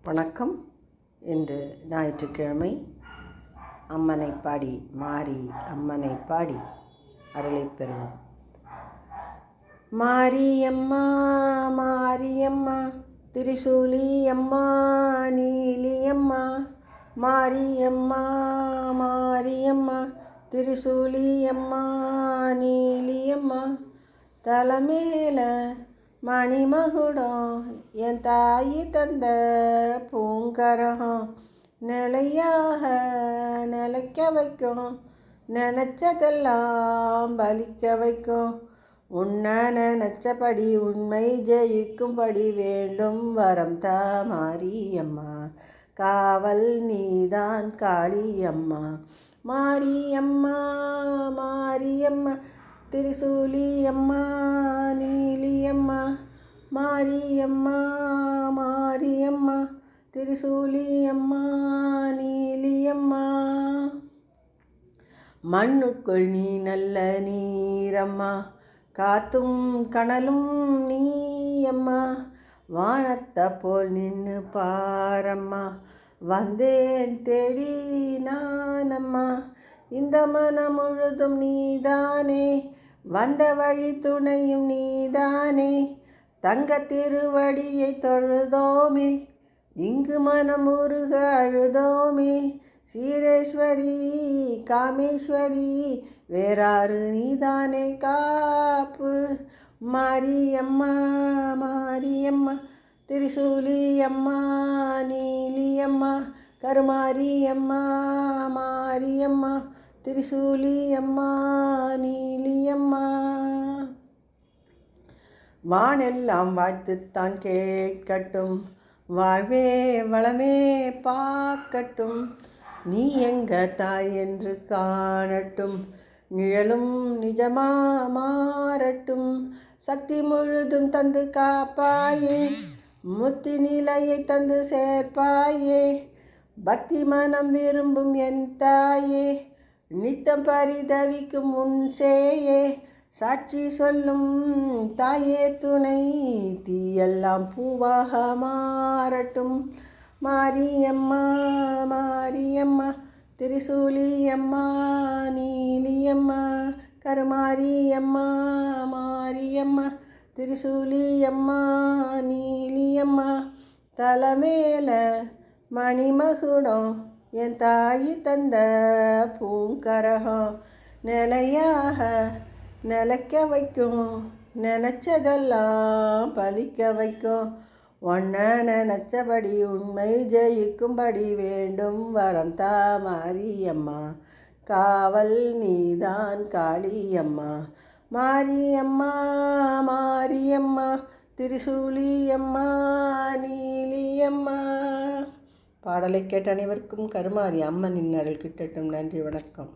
வணக்கம். இன்று ஞாயிற்றுக்கிழமை. அம்மனை பாடி மாரி அம்மனை பாடி அருளை பெறுவோம். மாரியம்மா மாரியம்மா திரிசூலி அம்மா நீலியம்மா, மாரியம்மா மாரியம்மா திரிசூலி அம்மா நீலியம்மா, தலைமேல மணிமகுடம் என் தாயி தந்த பூங்கரகம், நிலையாக நிலைக்க வைக்கும், நினச்சதெல்லாம் பலிக்க வைக்கும், உன்னை நினச்சபடி உண்மை ஜெயிக்கும்படி வேண்டும் வரம் தா மாரியம்மா, காவல் நீதான் காளியம்மா, மாரியம்மா மாரியம்மா திரிசூலி அம்மா நீலியம்மா, மாரியம்மா மாரியம்மா திரிசூலி அம்மா நீலியம்மா, மண்ணுக்குள் நீ நல்ல நீரம்மா, காத்தும் கனலும் நீயம்மா, வானத்தை போல் நின்று பாரம்மா, வந்தேன் தேடி நானம்மா, இந்த மனம் முழுதும் நீதானே, வந்த வழி துணையும் நீதானே, தங்க திருவடியை தொழுதோமே, இங்கு மனம் உருக அழுதோமே, சீரேஸ்வரி காமேஸ்வரி வேறாறு நீதானே காப்பு, மாரியம்மா மாரியம்மா திரிசூலி அம்மா நீலியம்மா, கருமாரியம்மா மாரியம்மா திரிசூலி அம்மா நீலியம்மா, வானெல்லாம் வாழ்த்துத்தான் கேட்கட்டும், வாழ்வே வளமே பார்க்கட்டும், நீ எங்க தாய் என்று காணட்டும், நிழலும் நிஜமா மாறட்டும், சக்தி முழுதும் தந்து காப்பாயே, முத்தி நிலையை தந்து சேர்ப்பாயே, பக்தி மனம் விரும்பும் என் தாயே, நித்தம் பரிதவிக்கும் உன் சேயே, சாட்சி சொல்லும் தாயே துணை, தீயெல்லாம் பூவாக மாறட்டும், மாரியம்மா மாரியம்மா திரிசூலி அம்மா நீலியம்மா, கருமாரியம்மா மாரியம்மா திரிசூலி அம்மா நீலியம்மா, தலைமேல மணிமகுடம் என் தாயி தந்த பூங்கரகம், நிலையாக நிலைக்க வைக்கும், நினச்சதெல்லாம் பலிக்க வைக்கும், ஒன்ன நினச்சபடி உண்மை ஜெயிக்கும்படி வேண்டும் வரம் தா மாரியம்மா, காவல் நீதான் காளியம்மா, மாரியம்மா மாரியம்மா திரிசூலி அம்மா நீலியம்மா. பாடலை கேட்ட அனைவருக்கும் கருமாரி அம்மனின் அருள் கிட்டட்டும். நன்றி, வணக்கம்.